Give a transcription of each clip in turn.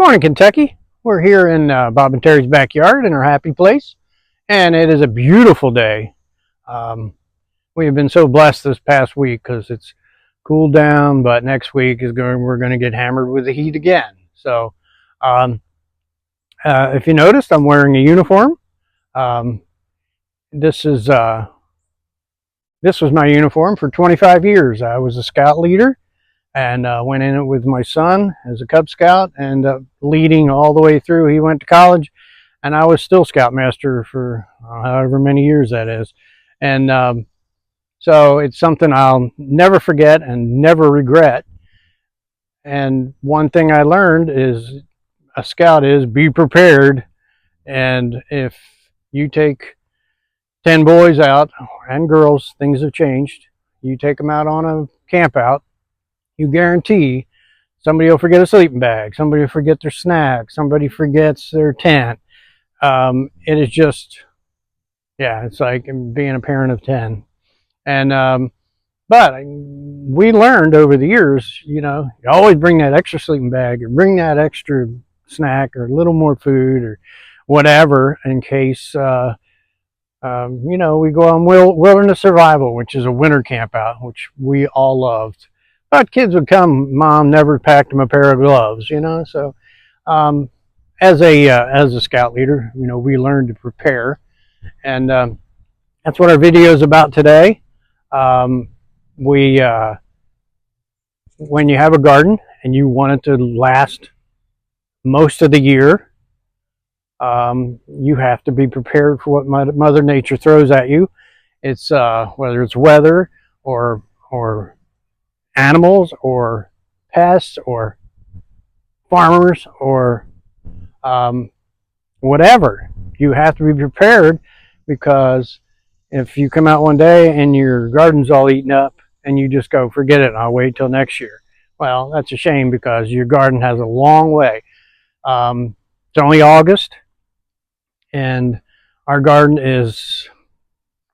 Morning, Kentucky. We're here in Bob and Terry's backyard in our happy place, and it is a beautiful day. Um, we have been so blessed this past week because it's cooled down, but next week we're going to get hammered with the heat again. So, um, if you noticed, I'm wearing a uniform. Um, this is this was my uniform for 25 years. I was a scout leader and went in it with my son as a Cub Scout and leading all the way through. He went to college, and I was still Scoutmaster for however many years that is. And so it's something I'll never forget and never regret. And one thing I learned is a Scout is be prepared. And if you take 10 boys out and girls, things have changed. You take them out on a camp out, you guarantee somebody will forget a sleeping bag, somebody will forget their snack, somebody forgets their tent. It is just, yeah, it's like being a parent of 10. And but we learned over the years, you always bring that extra sleeping bag or bring that extra snack or a little more food or whatever in case we go on wilderness survival, which is a winter camp out, which we all loved. But kids would come, Mom never packed them a pair of gloves, So as a scout leader, we learned to prepare, and that's what our video is about today. We When you have a garden and you want it to last most of the year, you have to be prepared for what Mother Nature throws at you. It's whether it's weather or animals or pests or farmers or whatever. You have to be prepared, because if you come out one day and your garden's all eaten up and you just go, forget it, I'll wait till next year. Well, that's a shame, because your garden has a long way. It's only August, and our garden is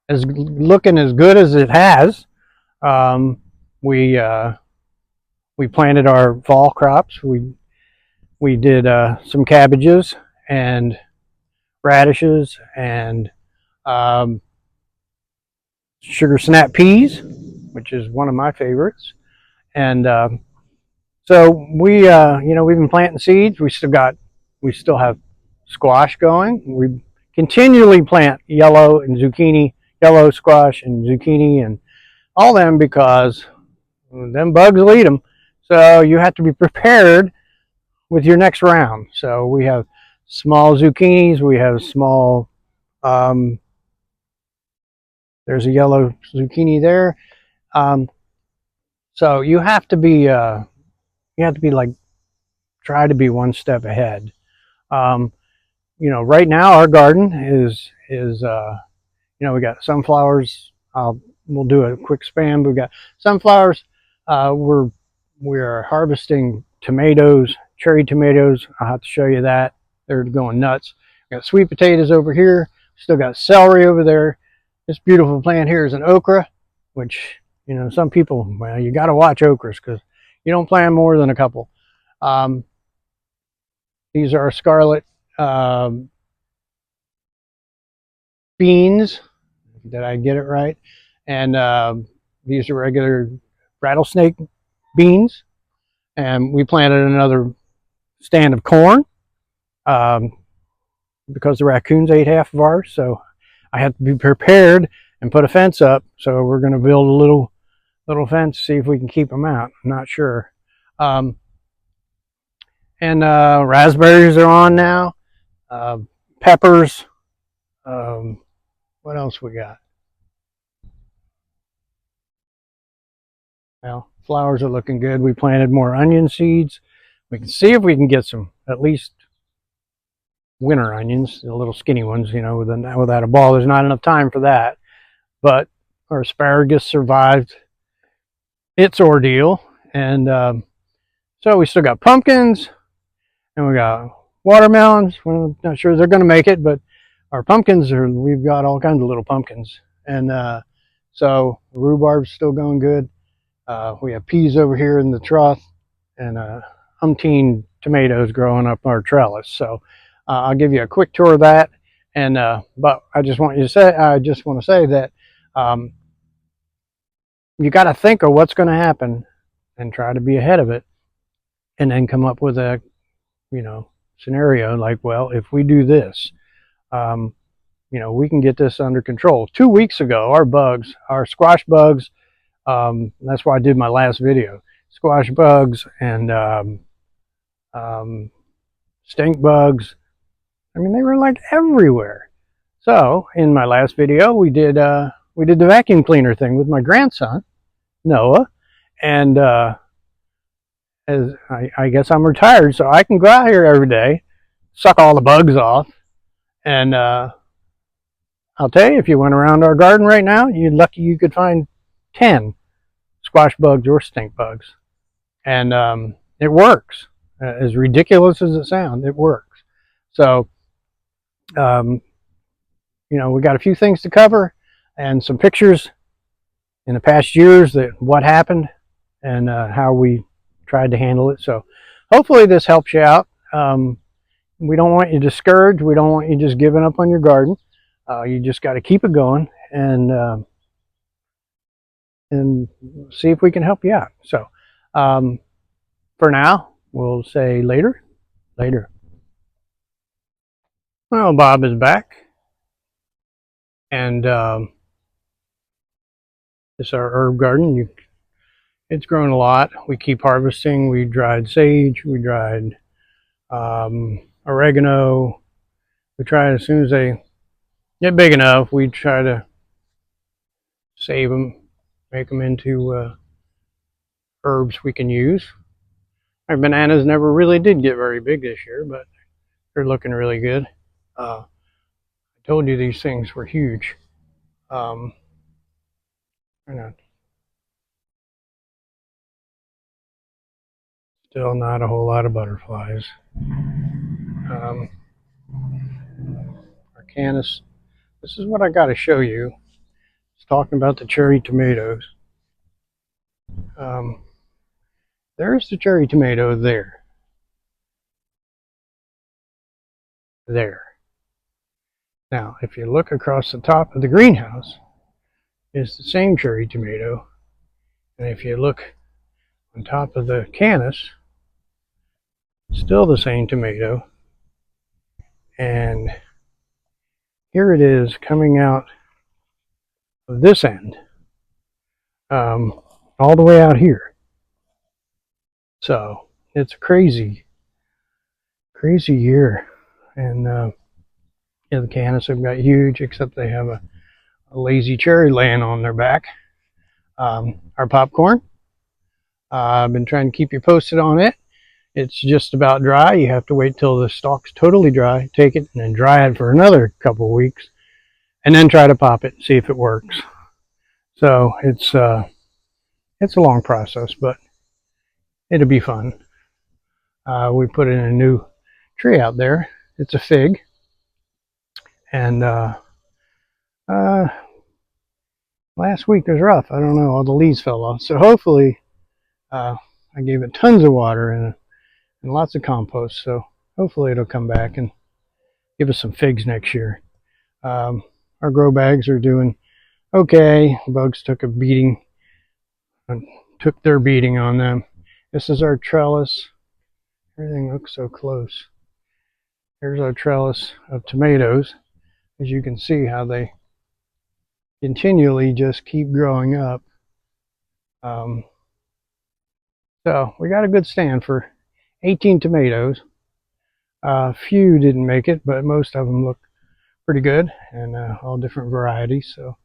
looking as good as it has. We planted our fall crops. We did some cabbages and radishes and sugar snap peas, which is one of my favorites. And so we've been planting seeds. We still have squash going. We continually plant yellow squash and zucchini and all them, because them bugs will eat them. So you have to be prepared with your next round. So we have small zucchinis. We have small. There's a yellow zucchini there. So you have to be like, try to be one step ahead. Right now our garden is we got sunflowers. We'll do a quick span. We've got sunflowers. We're harvesting tomatoes, cherry tomatoes. I'll have to show you that. They're going nuts. We got sweet potatoes over here. Still got celery over there. This beautiful plant here is an okra, which, some people, well, you got to watch okras because you don't plant more than a couple. These are scarlet beans. Did I get it right? And these are regular rattlesnake beans. And we planted another stand of corn because the raccoons ate half of ours. So I have to be prepared and put a fence up. So we're going to build a little fence, see if we can keep them out. I'm not sure. And raspberries are on now. Peppers. What else we got? Well, flowers are looking good. We planted more onion seeds. We can see if we can get some, at least winter onions, the little skinny ones, without a ball. There's not enough time for that. But our asparagus survived its ordeal. And so we still got pumpkins, and we got watermelons. We're not sure they're going to make it, but our pumpkins we've got all kinds of little pumpkins. And so rhubarb's still going good. We have peas over here in the trough, and umpteen tomatoes growing up our trellis. So I'll give you a quick tour of that. And but I just want to say that you got to think of what's going to happen and try to be ahead of it, and then come up with a scenario like, well, if we do this, um, we can get this under control. 2 weeks ago, our squash bugs, that's why I did my last video. Squash bugs and stink bugs. I mean, they were like everywhere. So in my last video, we did the vacuum cleaner thing with my grandson Noah, and as I guess I'm retired, so I can go out here every day, suck all the bugs off, and I'll tell you, if you went around our garden right now, you're lucky you could find 10 squash bugs or stink bugs. And it works. As ridiculous as it sounds, it works. So, we got a few things to cover and some pictures in the past years that what happened and how we tried to handle it. So hopefully this helps you out. We don't want you discouraged. We don't want you just giving up on your garden. You just got to keep it going and see if we can help you out. So for now, we'll say later. Well, Bob is back, and it's our herb garden. It's grown a lot. We keep harvesting. We dried sage. We dried oregano. We try, as soon as they get big enough, we try to save them, make them into herbs we can use. Our bananas never really did get very big this year, but they're looking really good. I told you these things were huge. Still not a whole lot of butterflies. Our canis. This is what I got to show you. It's talking about the cherry tomatoes. There's the cherry tomato there. There. Now, if you look across the top of the greenhouse, it's the same cherry tomato. And if you look on top of the canis, still the same tomato. And here it is coming out of this end, all the way out here. So it's a crazy year. And the canis have got huge, except they have a lazy cherry laying on their back. Our popcorn, I've been trying to keep you posted on it. It's just about dry. You have to wait till the stalk's totally dry, take it, and then dry it for another couple of weeks, and then try to pop it and see if it works. So it's a long process, but it'll be fun. We put in a new tree out there. It's a fig, and last week was rough. I don't know, all the leaves fell off. So hopefully, I gave it tons of water and lots of compost. So hopefully it'll come back and give us some figs next year. Our grow bags are doing okay. Bugs took a beating, took their beating on them. This is our trellis. Everything looks so close. Here's our trellis of tomatoes. As you can see how they continually just keep growing up. So we got a good stand for 18 tomatoes. A few didn't make it, but most of them look pretty good, and all different varieties. So,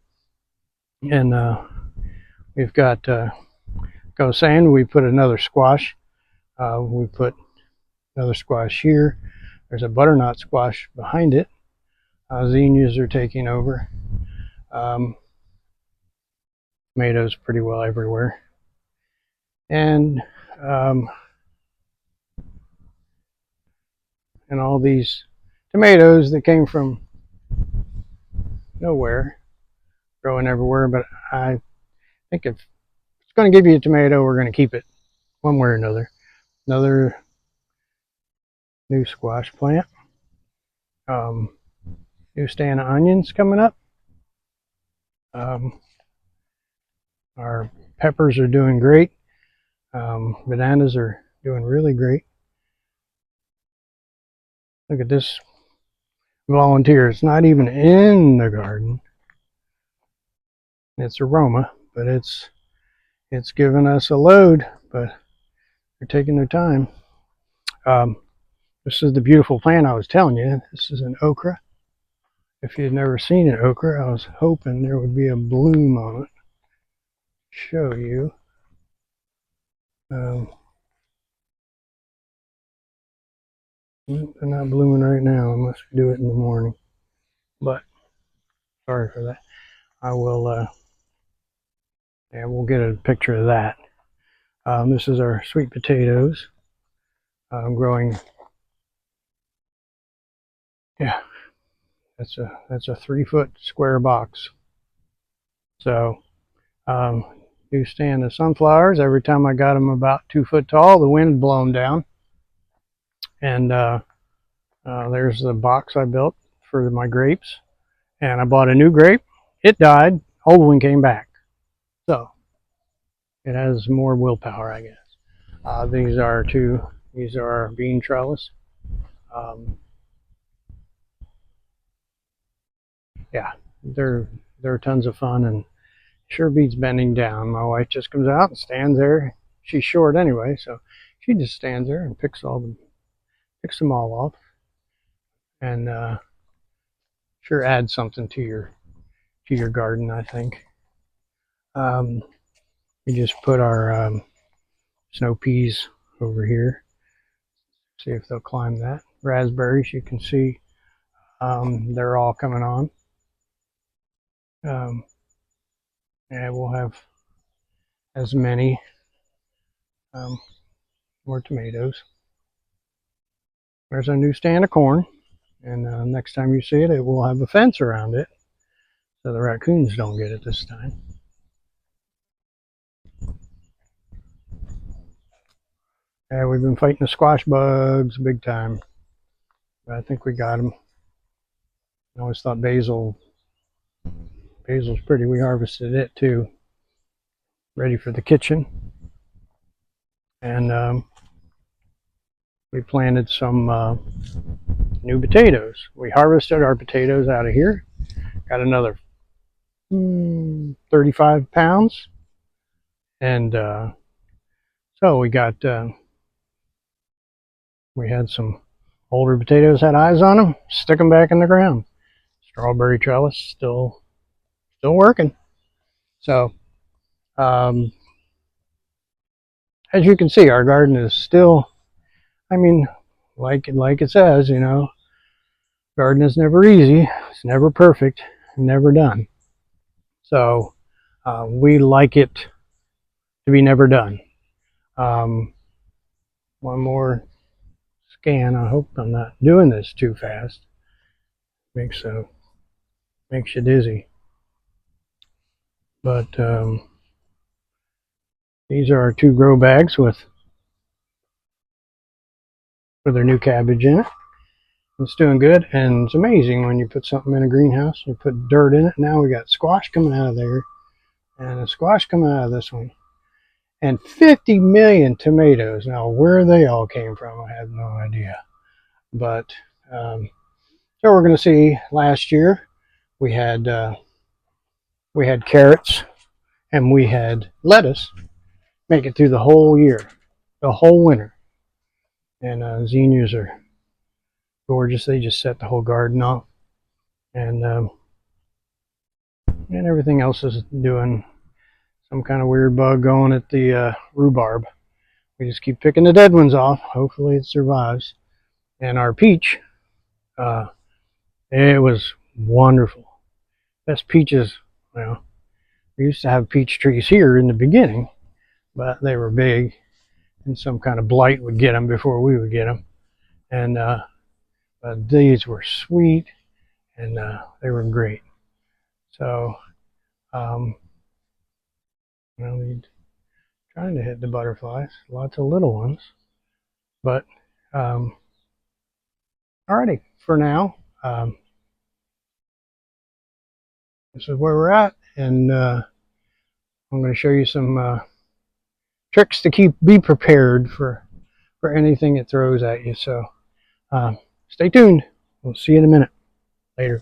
and we've got, like I was saying, we put another squash. We put another squash here. There's a butternut squash behind it. Zinnias are taking over. Tomatoes pretty well everywhere. And all these tomatoes that came from nowhere, growing everywhere. But I think if it's going to give you a tomato, we're going to keep it one way or another. new squash plant. New stand of onions coming up. Our peppers are doing great. Bananas are doing really great. Look at this volunteer. It's not even in the garden. It's aroma, but it's giving us a load, but they're taking their time. This is the beautiful plant I was telling you. This is an okra. If you've never seen an okra, I was hoping there would be a bloom on it. Show you. They're not blooming right now unless we do it in the morning. But sorry for that. I will. Yeah, we'll get a picture of that. This is our sweet potatoes growing. Yeah, that's a 3-foot square box. So new stand of sunflowers. Every time I got them about 2 foot tall, the wind blow them down. And there's the box I built for my grapes. And I bought a new grape. It died. Old one came back. So it has more willpower, I guess. These are bean trellis. Yeah, they're tons of fun and sure beats bending down. My wife just comes out and stands there. She's short anyway, so she just stands there and picks them all off, and sure adds something to your garden, I think. We just put our snow peas over here. See if they'll climb that. Raspberries, you can see, they're all coming on. And we'll have as many more tomatoes. There's a new stand of corn, and next time you see it, it will have a fence around it, so the raccoons don't get it this time. Yeah, we've been fighting the squash bugs big time, but I think we got them. I always thought basil's pretty. We harvested it too, ready for the kitchen, and we planted some new potatoes. We harvested our potatoes out of here. Got another 35 pounds, and so we had some older potatoes, had eyes on them. Stick them back in the ground. Strawberry trellis still working. So as you can see, our garden is still, I mean, like it says, garden is never easy. It's never perfect, never done. So we like it to be never done. One more scan. I hope I'm not doing this too fast. Makes you dizzy. But these are our 2 grow bags with their new cabbage in it. It's doing good, and it's amazing when you put something in a greenhouse, you put dirt in it. Now we got squash coming out of there, and a squash coming out of this one, and 50 million tomatoes. Now, where they all came from, I have no idea. But so we're going to see. Last year we had carrots and we had lettuce make it through the whole year, the whole winter. And zinnias are gorgeous. They just set the whole garden off, and everything else is doing some kind of weird bug going at the rhubarb. We just keep picking the dead ones off. Hopefully it survives. And our peach, it was wonderful. Best peaches. Well, we used to have peach trees here in the beginning, but they were big, and some kind of blight would get them before we would get them. And but these were sweet, and they were great. So, trying to hit the butterflies, lots of little ones, but Alrighty, for now, this is where we're at, and I'm going to show you some tricks to be prepared for anything it throws at you. So stay tuned. We'll see you in a minute. Later.